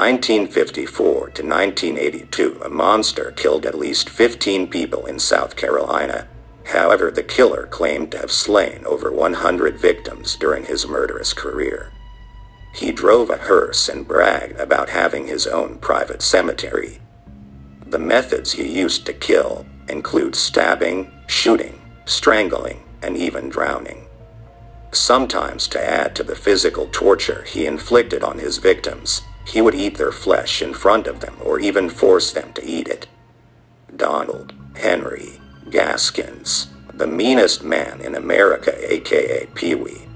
1954 to 1982, a monster killed at least 15 people in South Carolina. However, the killer claimed to have slain over 100 victims during his murderous career. He drove a hearse and bragged about having his own private cemetery. The methods he used to kill include stabbing, shooting, strangling, and even drowning. Sometimes, to add to the physical torture he inflicted on his victims, he would eat their flesh in front of them or even force them to eat it. Donald Henry Gaskins, the meanest man in America, aka PeeWee.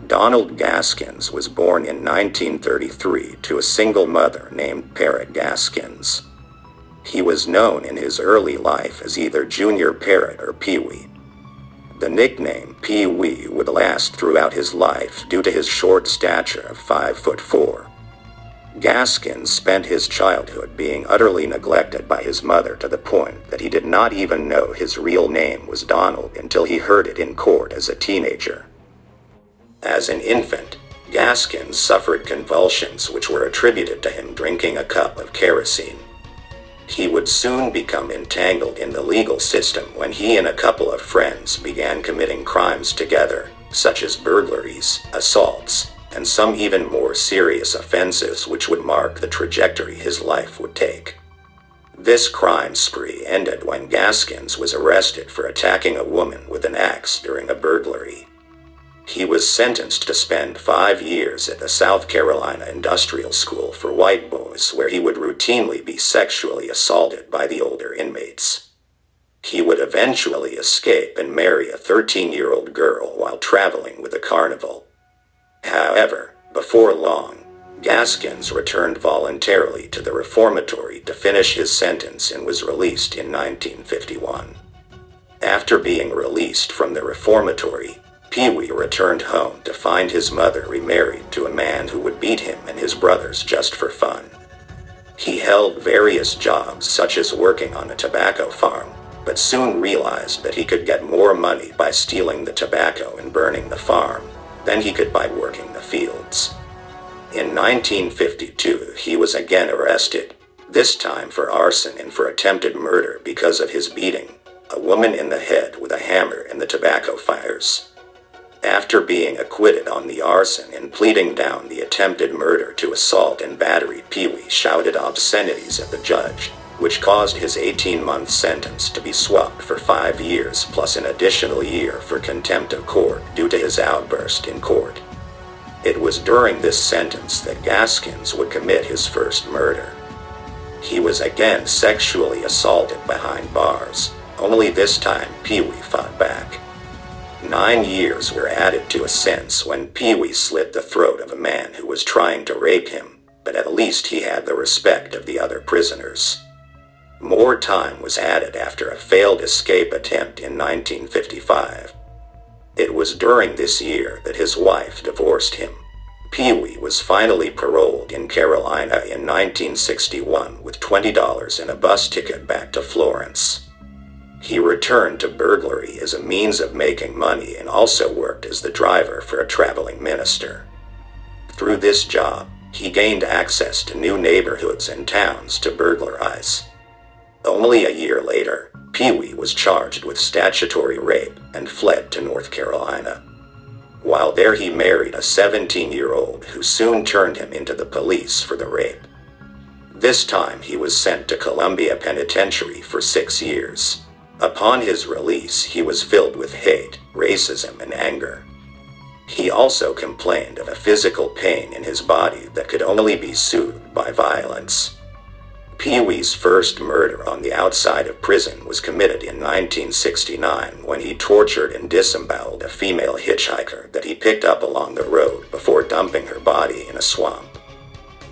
Donald Gaskins was born in 1933 to a single mother named Parrot Gaskins. He was known in his early life as either Junior Parrot or PeeWee. The nickname PeeWee would last throughout his life due to his short stature of 5'4". Gaskins spent his childhood being utterly neglected by his mother to the point that he did not even know his real name was Donald until he heard it in court as a teenager. As an infant, Gaskins suffered convulsions which were attributed to him drinking a cup of kerosene. He would soon become entangled in the legal system when he and a couple of friends began committing crimes together, such as burglaries, assaults, and some even more serious offenses which would mark the trajectory his life would take. This crime spree ended when Gaskins was arrested for attacking a woman with an axe during a burglary. He was sentenced to spend 5 years at the South Carolina Industrial School for White Boys, where he would routinely be sexually assaulted by the older inmates. He would eventually escape and marry a 13-year-old girl while traveling with a carnival. However, before long, Gaskins returned voluntarily to the reformatory to finish his sentence and was released in 1951. After being released from the reformatory, PeeWee returned home to find his mother remarried to a man who would beat him and his brothers just for fun. He held various jobs such as working on a tobacco farm, but soon realized that he could get more money by stealing the tobacco and burning the farm than he could by working the fields. In 1952, he was again arrested, this time for arson and for attempted murder because of his beating a woman in the head with a hammer in the tobacco fires. After being acquitted on the arson and pleading down the attempted murder to assault and battery, PeeWee shouted obscenities at the judge, which caused his 18-month sentence to be swapped for 5 years plus an additional year for contempt of court due to his outburst in court. It was during this sentence that Gaskins would commit his first murder. He was again sexually assaulted behind bars, only this time PeeWee fought back. 9 years were added to a sentence when PeeWee slit the throat of a man who was trying to rape him, but at least he had the respect of the other prisoners. More time was added after a failed escape attempt in 1955. It was during this year that his wife divorced him. PeeWee was finally paroled in Carolina in 1961 with $20 and a bus ticket back to Florence. He returned to burglary as a means of making money and also worked as the driver for a traveling minister. Through this job, he gained access to new neighborhoods and towns to burglarize. Only a year later, PeeWee was charged with statutory rape and fled to North Carolina. While there, he married a 17-year-old who soon turned him into the police for the rape. This time he was sent to Columbia Penitentiary for 6 years. Upon his release, he was filled with hate, racism, and anger. He also complained of a physical pain in his body that could only be soothed by violence. PeeWee's first murder on the outside of prison was committed in 1969 when he tortured and disemboweled a female hitchhiker that he picked up along the road before dumping her body in a swamp.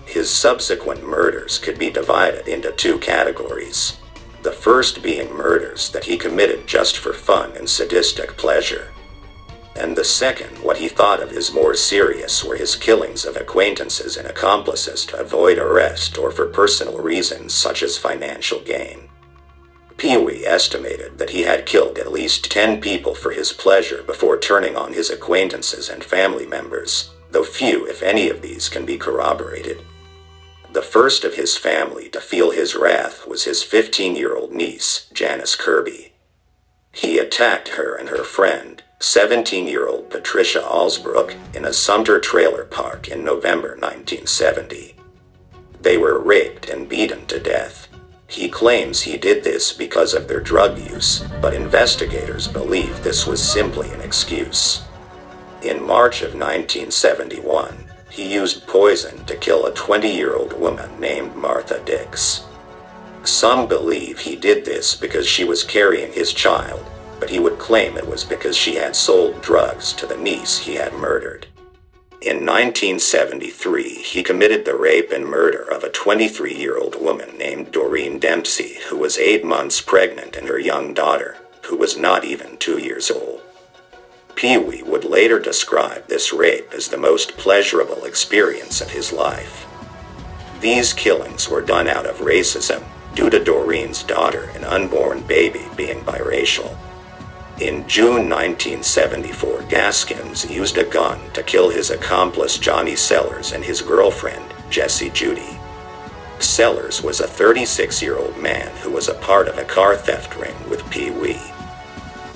His subsequent murders could be divided into 2 categories. The first being murders that he committed just for fun and sadistic pleasure. And the second, what he thought of as more serious, were his killings of acquaintances and accomplices to avoid arrest or for personal reasons such as financial gain. PeeWee estimated that he had killed at least 10 people for his pleasure before turning on his acquaintances and family members, though few, if any, of these can be corroborated. The first of his family to feel his wrath was his 15-year-old niece, Janice Kirby. He attacked her and her friend, 17-year-old Patricia Alsbrook, in a Sumter trailer park in November 1970. They were raped and beaten to death. He claims he did this because of their drug use, but investigators believe this was simply an excuse. In March of 1971, he used poison to kill a 20-year-old woman named Martha Dix. Some believe he did this because she was carrying his child, but he would claim it was because she had sold drugs to the niece he had murdered. In 1973, he committed the rape and murder of a 23-year-old woman named Doreen Dempsey, who was 8 months pregnant, and her young daughter, who was not even 2 years old. PeeWee would later describe this rape as the most pleasurable experience of his life. These killings were done out of racism, due to Doreen's daughter and unborn baby being biracial. In June 1974, Gaskins used a gun to kill his accomplice Johnny Sellers and his girlfriend, Jessie Judy. Sellers was a 36-year-old man who was a part of a car theft ring with PeeWee.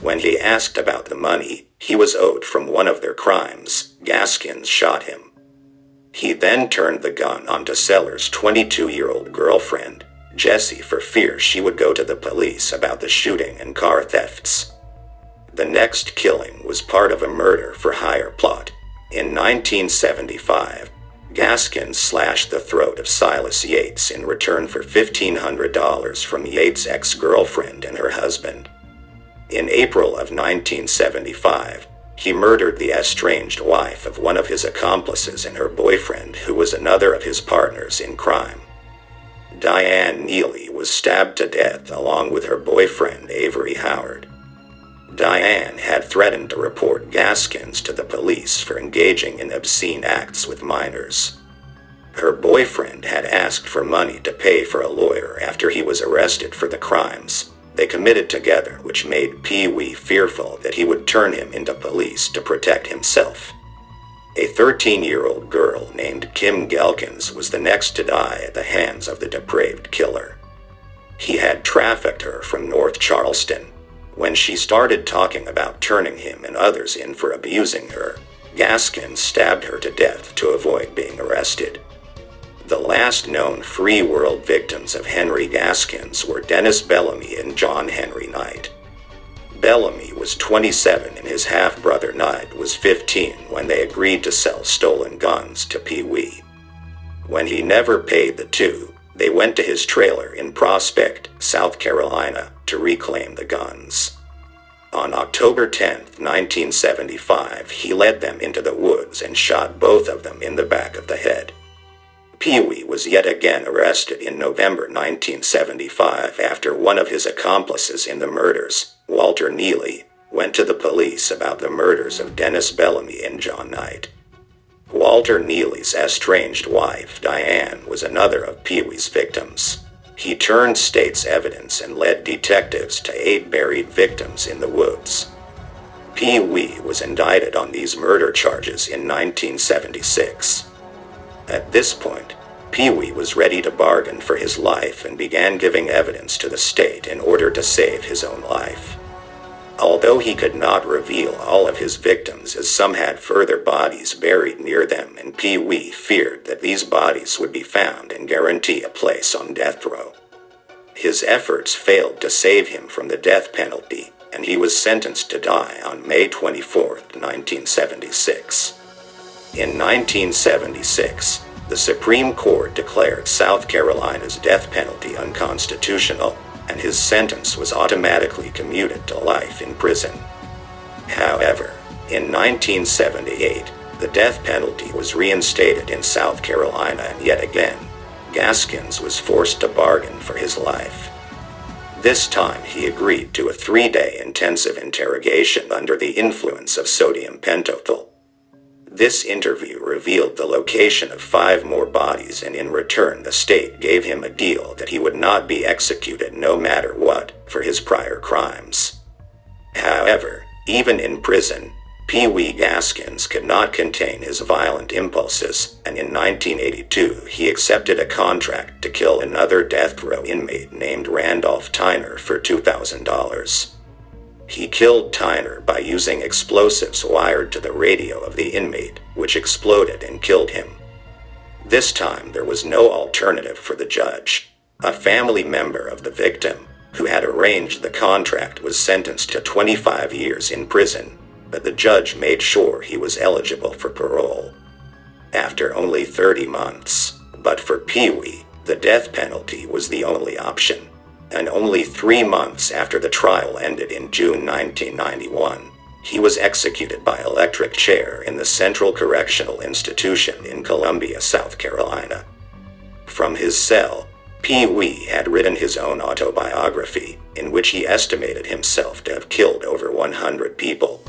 When he asked about the money he was owed from one of their crimes, Gaskins shot him. He then turned the gun onto Sellers' 22-year-old girlfriend, Jessie, for fear she would go to the police about the shooting and car thefts. The next killing was part of a murder-for-hire plot. In 1975, Gaskins slashed the throat of Silas Yates in return for $1,500 from Yates' ex-girlfriend and her husband. In April of 1975, he murdered the estranged wife of one of his accomplices and her boyfriend, who was another of his partners in crime. Dianne Neely was stabbed to death along with her boyfriend Avery Howard. Dianne had threatened to report Gaskins to the police for engaging in obscene acts with minors. Her boyfriend had asked for money to pay for a lawyer after he was arrested for the crimes they committed together, which made PeeWee fearful that he would turn him into police to protect himself. A 13-year-old girl named Kim Gaskins was the next to die at the hands of the depraved killer. He had trafficked her from North Charleston. When she started talking about turning him and others in for abusing her, Gaskins stabbed her to death to avoid being arrested. The last known free world victims of Henry Gaskins were Dennis Bellamy and John Henry Knight. Bellamy was 27 and his half-brother Knight was 15 when they agreed to sell stolen guns to PeeWee. When he never paid the two, they went to his trailer in Prospect, South Carolina, to reclaim the guns. On October 10, 1975, he led them into the woods and shot both of them in the back of the head. PeeWee was yet again arrested in November 1975 after one of his accomplices in the murders, Walter Neely, went to the police about the murders of Dennis Bellamy and John Knight. Walter Neely's estranged wife, Dianne, was another of PeeWee's victims. He turned state's evidence and led detectives to 8 buried victims in the woods. PeeWee was indicted on these murder charges in 1976. At this point, PeeWee was ready to bargain for his life and began giving evidence to the state in order to save his own life. Although he could not reveal all of his victims, as some had further bodies buried near them, and PeeWee feared that these bodies would be found and guarantee a place on death row. His efforts failed to save him from the death penalty, and he was sentenced to die on May 24, 1976. In 1976, the Supreme Court declared South Carolina's death penalty unconstitutional, and his sentence was automatically commuted to life in prison. However, in 1978, the death penalty was reinstated in South Carolina, and yet again, Gaskins was forced to bargain for his life. This time he agreed to a 3-day intensive interrogation under the influence of sodium pentothal. This interview revealed the location of 5 more bodies, and in return the state gave him a deal that he would not be executed no matter what for his prior crimes. However, even in prison, PeeWee Gaskins could not contain his violent impulses, and in 1982 he accepted a contract to kill another death row inmate named Randolph Tyner for $2,000. He killed Tyner by using explosives wired to the radio of the inmate, which exploded and killed him. This time there was no alternative for the judge. A family member of the victim, who had arranged the contract, was sentenced to 25 years in prison, but the judge made sure he was eligible for parole after only 30 months. But for PeeWee, the death penalty was the only option. And only 3 months after the trial ended in June 1991, he was executed by electric chair in the Central Correctional Institution in Columbia, South Carolina. From his cell, PeeWee had written his own autobiography, in which he estimated himself to have killed over 100 people.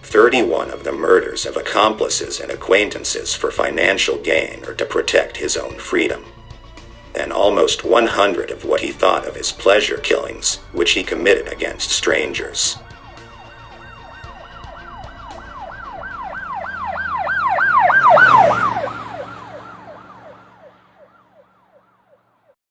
31 of the murders of accomplices and acquaintances for financial gain or to protect his own freedom. And almost 100 of what he thought of as pleasure killings, which he committed against strangers.